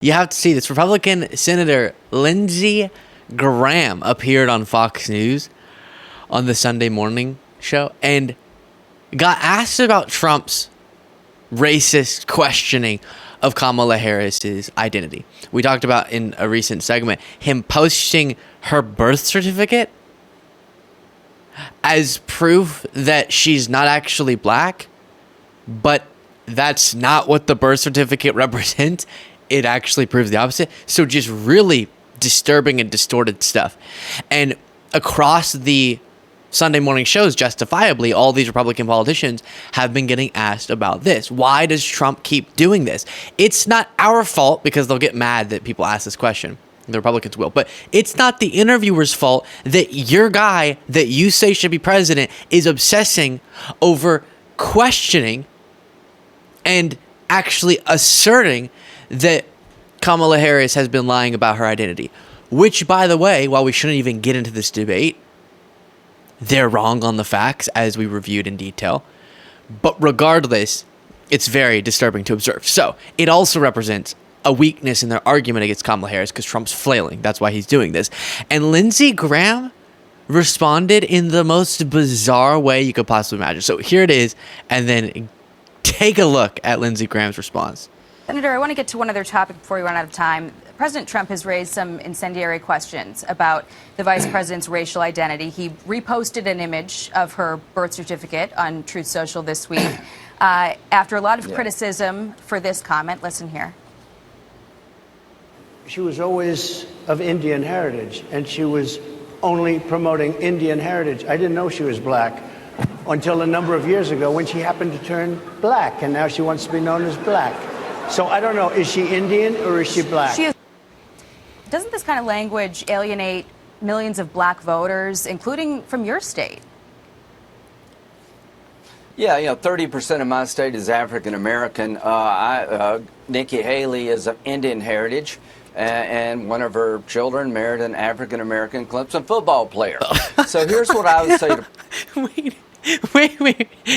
You have to see this. Republican Senator Lindsey Graham appeared on Fox News on the Sunday morning show and got asked about Trump's racist questioning of Kamala Harris's identity. We talked about in a recent segment him posting her birth certificate as proof that she's not actually black, but that's not what the birth certificate represents. It actually proves the opposite. So just really disturbing and distorted stuff. And across the Sunday morning shows, justifiably, all these Republican politicians have been getting asked about this. Why does Trump keep doing this? It's not our fault, because they'll get mad that people ask this question. The Republicans will. But it's not the interviewer's fault that your guy that you say should be president is obsessing over questioning and actually asserting that Kamala Harris has been lying about her identity. Which, by the way, while we shouldn't even get into this debate, they're wrong on the facts, as we reviewed in detail. But regardless, it's very disturbing to observe. So it also represents a weakness in their argument against Kamala Harris, because Trump's flailing. That's why he's doing this. And Lindsey Graham responded in the most bizarre way you could possibly imagine. So here it is, and then take a look at Lindsey Graham's response. Senator, I want to get to one other topic before we run out of time. President Trump has raised some incendiary questions about the vice president's racial identity. He reposted an image of her birth certificate on Truth Social this week after a lot of criticism for this comment. Listen here. She was always of Indian heritage, and she was only promoting Indian heritage. I didn't know she was black until a number of years ago when she happened to turn black, and now she wants to be known as black. So I don't know, is she Indian or is she black? Doesn't this kind of language alienate millions of black voters, including from your state? Yeah, 30% of my state is African American. Nikki Haley is of Indian heritage, and one of her children married an African American Clemson football player. So here's what I would say to... Wait.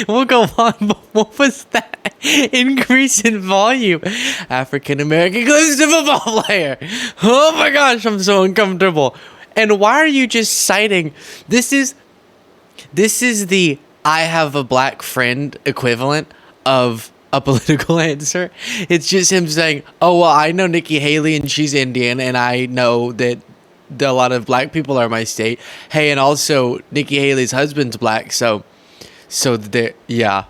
We'll go on, but what was that increase in volume? African American Clemson football player. Oh my gosh, I'm so uncomfortable. And why are you just citing... This is the I have a black friend equivalent of a political answer. It's just him saying, oh, well, I know Nikki Haley and she's Indian, and I know that a lot of black people are my state. Hey, and also Nikki Haley's husband's black, so yeah.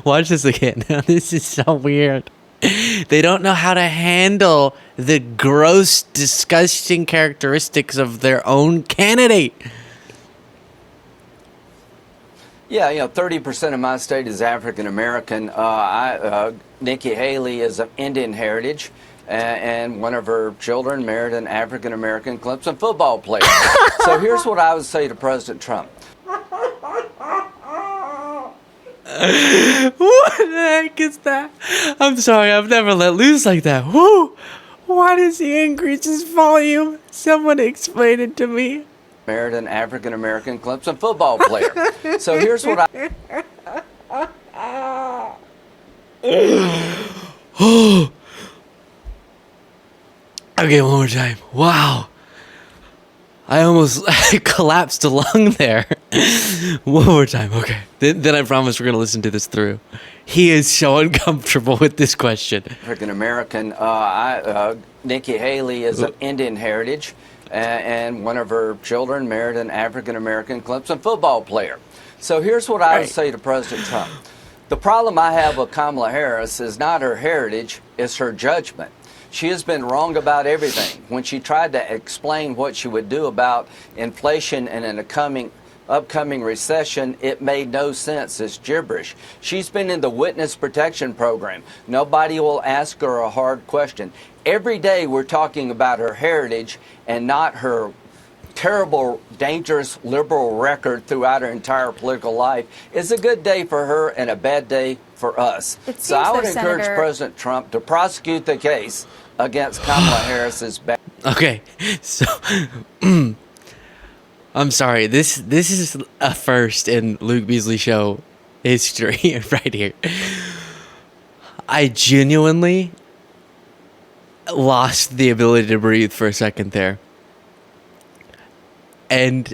Watch this again. This is so weird. They don't know how to handle the gross, disgusting characteristics of their own candidate. Yeah, 30% of my state is African American. Nikki Haley is of Indian heritage, and one of her children married an African American Clemson football player. So here's what I would say to President Trump. What the heck is that? I'm sorry, I've never let loose like that. Whoo! Why does he increase his volume? Someone explain it to me. Married an African American Clemson football player. So here's what I... Okay, one more time. Wow. I almost collapsed a lung there. One more time, okay. Then I promise we're going to listen to this through. He is so uncomfortable with this question. African American. Nikki Haley is of Indian heritage, and one of her children married an African American Clemson football player. So here's what I would say to President Trump. The problem I have with Kamala Harris is not her heritage, it's her judgment. She has been wrong about everything. When she tried to explain what she would do about inflation and an upcoming recession, it made no sense. It's gibberish. She's been in the witness protection program. Nobody will ask her a hard question. Every day we're talking about her heritage and not her terrible, dangerous liberal record throughout her entire political life. It's a good day for her and a bad day for us. So I would encourage President Trump to prosecute the case against Kamala Harris's back. Okay, so I'm sorry. This is a first in Luke Beasley Show history right here. I genuinely lost the ability to breathe for a second there. And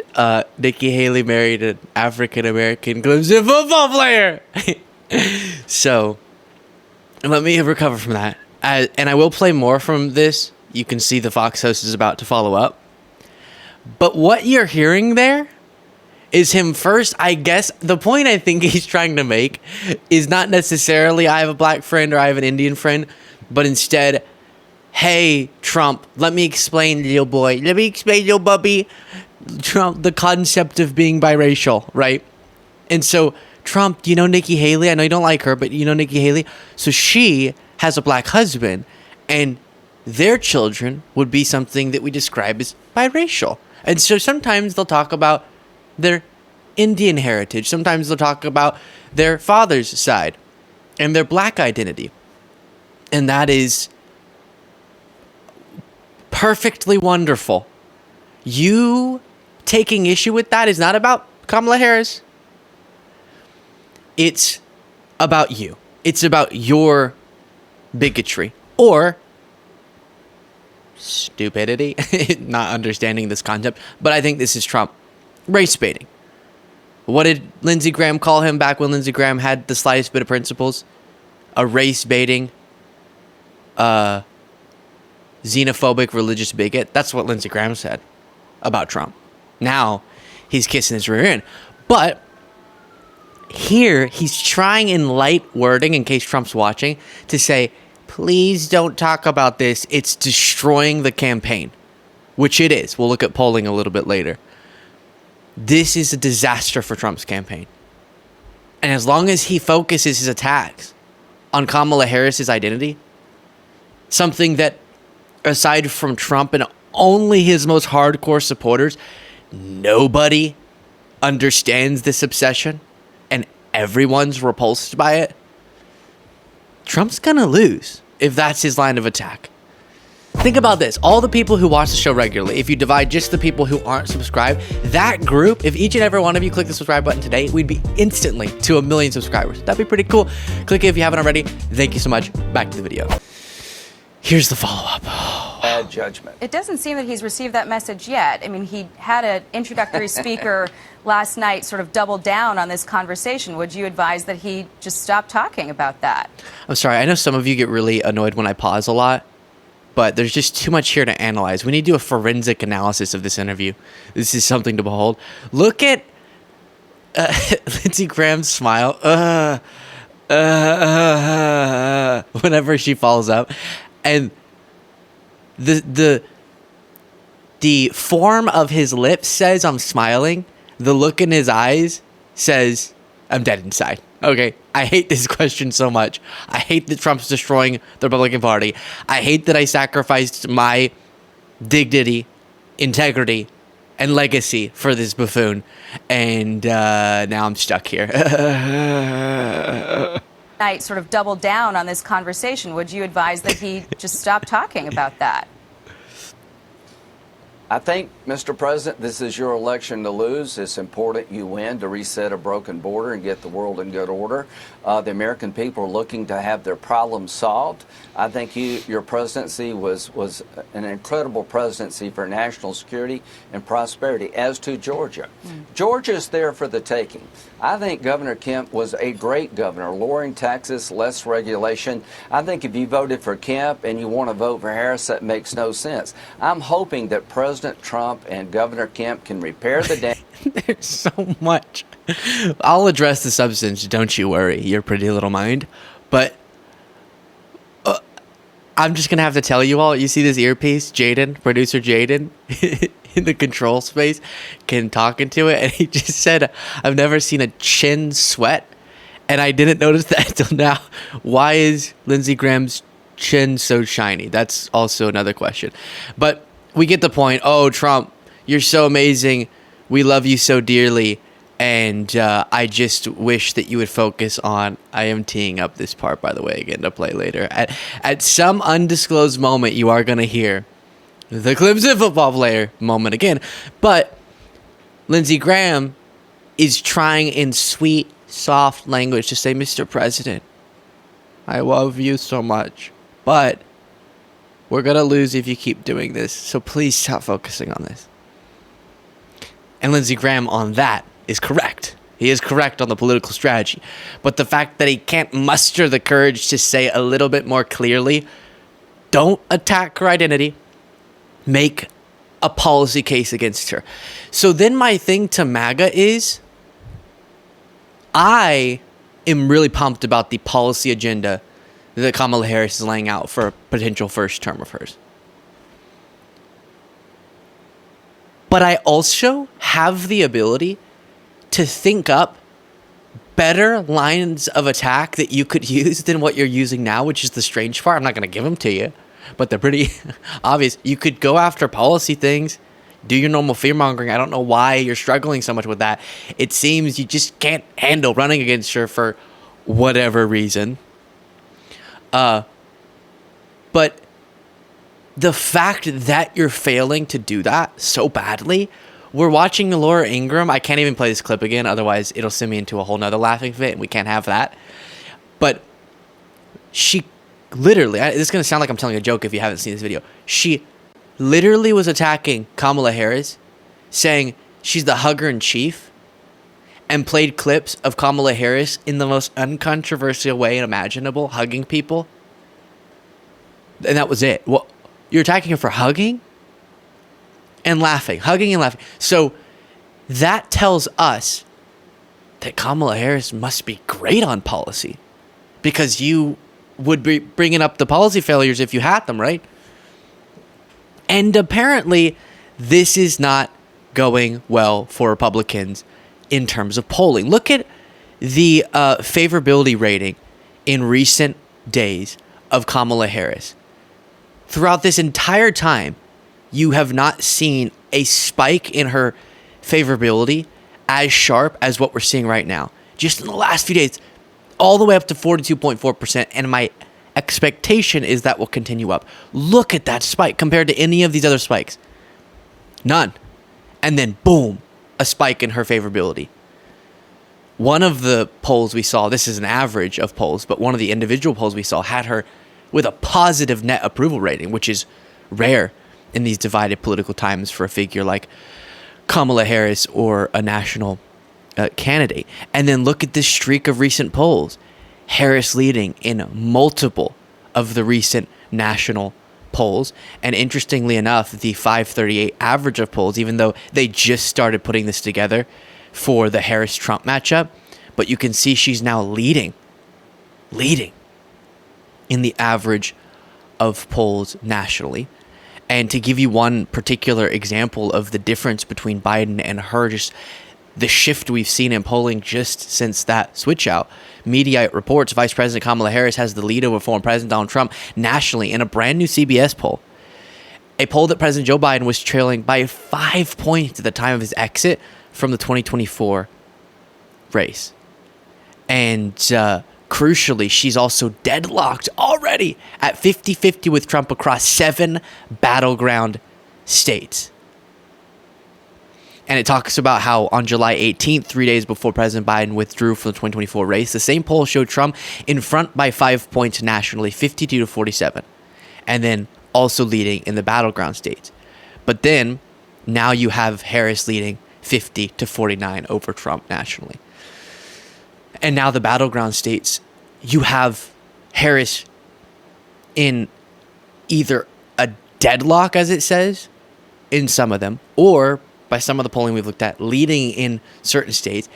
Nikki Haley married an African-American Clemson football player. So let me recover from that. And I will play more from this. You can see the Fox host is about to follow up. But what you're hearing there is him first. I guess the point I think he's trying to make is not necessarily I have a black friend or I have an Indian friend, but instead, hey, Trump, let me explain, little boy. Let me explain, little bubby. Trump, the concept of being biracial, right? And so, Trump, you know Nikki Haley? I know you don't like her, but you know Nikki Haley? So she has a black husband, and their children would be something that we describe as biracial. And so sometimes they'll talk about their Indian heritage. Sometimes they'll talk about their father's side and their black identity. And that is perfectly wonderful. You taking issue with that is not about Kamala Harris. It's about you. It's about your bigotry or stupidity, not understanding this concept. But I think this is Trump race baiting. What did Lindsey Graham call him back when Lindsey Graham had the slightest bit of principles? A race baiting, xenophobic religious bigot. That's what Lindsey Graham said about Trump. Now he's kissing his rear end. But here he's trying in light wording, in case Trump's watching, to say, please don't talk about this. It's destroying the campaign, which it is. We'll look at polling a little bit later. This is a disaster for Trump's campaign. And as long as he focuses his attacks on Kamala Harris's identity, something that, aside from Trump and only his most hardcore supporters, nobody understands this obsession and everyone's repulsed by it, Trump's gonna lose if that's his line of attack. Think about this. All the people who watch the show regularly, if you divide just the people who aren't subscribed, that group, if each and every one of you click the subscribe button today, we'd be instantly to 1 million subscribers. That'd be pretty cool. Click it if you haven't already. Thank you so much. Back to the video. Here's the follow-up. Bad judgment. It doesn't seem that he's received that message yet. I mean, he had an introductory speaker last night sort of double down on this conversation. Would you advise that he just stop talking about that? I'm sorry. I know some of you get really annoyed when I pause a lot, but there's just too much here to analyze. We need to do a forensic analysis of this interview. This is something to behold. Look at Lindsey Graham's smile. Whenever she falls up. And the form of his lips says I'm smiling. The look in his eyes says I'm dead inside. Okay, I hate this question so much. I hate that Trump's destroying the Republican Party. I hate that I sacrificed my dignity, integrity, and legacy for this buffoon. And now I'm stuck here. Night sort of double down on this conversation. Would you advise that he just stop talking about that? I think, Mr. President, this is your election to lose. It's important you win to reset a broken border and get the world in good order. The American people are looking to have their problems solved. I think your presidency was an incredible presidency for national security and prosperity, as to Georgia. Georgia's there for the taking. I think Governor Kemp was a great governor, lowering taxes, less regulation. I think if you voted for Kemp and you want to vote for Harris, that makes no sense. I'm hoping that President Trump and Governor Kemp can repair the damage. There's so much. I'll address the substance, don't you worry, your pretty little mind. But I'm just going to have to tell you all, you see this earpiece, Jaden, producer Jaden, in the control space, talking to it, and he just said, I've never seen a chin sweat, and I didn't notice that until now. Why is Lindsey Graham's chin so shiny? That's also another question. But we get the point. Oh, Trump, you're so amazing. We love you so dearly. And I just wish that you would focus on, I am teeing up this part, by the way, again, to play later. At some undisclosed moment, you are going to hear the Clemson football player moment again. But Lindsey Graham is trying in sweet, soft language to say, Mr. President, I love you so much. But we're going to lose if you keep doing this. So please stop focusing on this. And Lindsey Graham on that is correct. He is correct on the political strategy. But the fact that he can't muster the courage to say a little bit more clearly, don't attack her identity, make a policy case against her. So then my thing to MAGA is, I am really pumped about the policy agenda that Kamala Harris is laying out for a potential first term of hers. But I also have the ability to think up better lines of attack that you could use than what you're using now, which is the strange part. I'm not going to give them to you, but they're pretty obvious. You could go after policy things, do your normal fear-mongering. I don't know why you're struggling so much with that. It seems you just can't handle running against her for whatever reason. But the fact that you're failing to do that so badly, we're watching Laura Ingraham. I can't even play this clip again, otherwise it'll send me into a whole nother laughing fit, and we can't have that. But she literally, this is going to sound like I'm telling a joke if you haven't seen this video. She literally was attacking Kamala Harris, saying she's the hugger-in-chief, and played clips of Kamala Harris in the most uncontroversial way imaginable, hugging people. And that was it. Well, you're attacking her for hugging and laughing. Hugging and laughing. So that tells us that Kamala Harris must be great on policy, because you would be bringing up the policy failures if you had them, right? And apparently, this is not going well for Republicans in terms of polling. Look at the favorability rating in recent days of Kamala Harris. Throughout this entire time, you have not seen a spike in her favorability as sharp as what we're seeing right now. Just in the last few days, all the way up to 42.4%, and my expectation is that will continue up. Look at that spike compared to any of these other spikes. None. And then boom, a spike in her favorability. One of the polls we saw, this is an average of polls, but one of the individual polls we saw had her with a positive net approval rating, which is rare in these divided political times for a figure like Kamala Harris or a national candidate. And then look at this streak of recent polls. Harris leading in multiple of the recent national polls. And interestingly enough, the 538 average of polls, even though they just started putting this together for the Harris-Trump matchup, but you can see she's now leading in the average of polls nationally. And to give you one particular example of the difference between Biden and her, just the shift we've seen in polling just since that switch out. Mediaite reports Vice President Kamala Harris has the lead over former President Donald Trump nationally in a brand new CBS poll. A poll that President Joe Biden was trailing by 5 points at the time of his exit from the 2024 race. And crucially, she's also deadlocked already at 50-50 with Trump across 7 battleground states. And it talks about how on July 18th, 3 days before President Biden withdrew from the 2024 race, the same poll showed Trump in front by 5 points nationally, 52-47, and then also leading in the battleground states. But then, now you have Harris leading 50-49 over Trump nationally. And now the battleground states, you have Harris in either a deadlock, as it says, in some of them, or by some of the polling we've looked at, leading in certain states.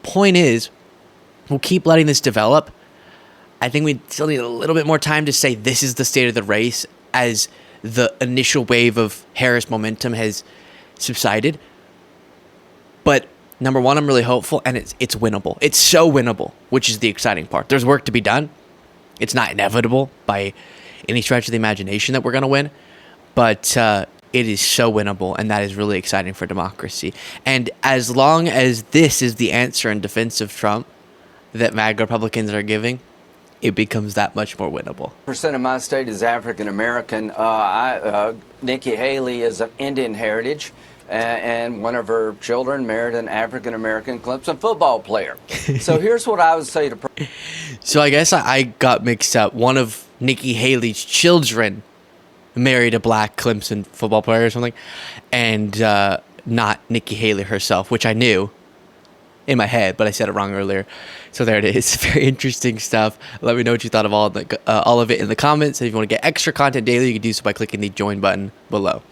Point is, we'll keep letting this develop. I think we still need a little bit more time to say this is the state of the race as the initial wave of Harris momentum has subsided. But number one, I'm really hopeful, and it's winnable. It's so winnable, which is the exciting part. There's work to be done. It's not inevitable by any stretch of the imagination that we're going to win, but it is so winnable, and that is really exciting for democracy. And as long as this is the answer in defense of Trump that MAGA Republicans are giving, it becomes that much more winnable. Percent of my state is African American. Nikki Haley is of Indian heritage, and one of her children married an African American Clemson football player. So here's what I would say to. So I guess I got mixed up. One of Nikki Haley's children married a black Clemson football player or something, and not Nikki Haley herself, which I knew in my head, but I said it wrong earlier. So there it is. Very interesting stuff. Let me know what you thought of all of it in the comments. And if you want to get extra content daily, you can do so by clicking the join button below.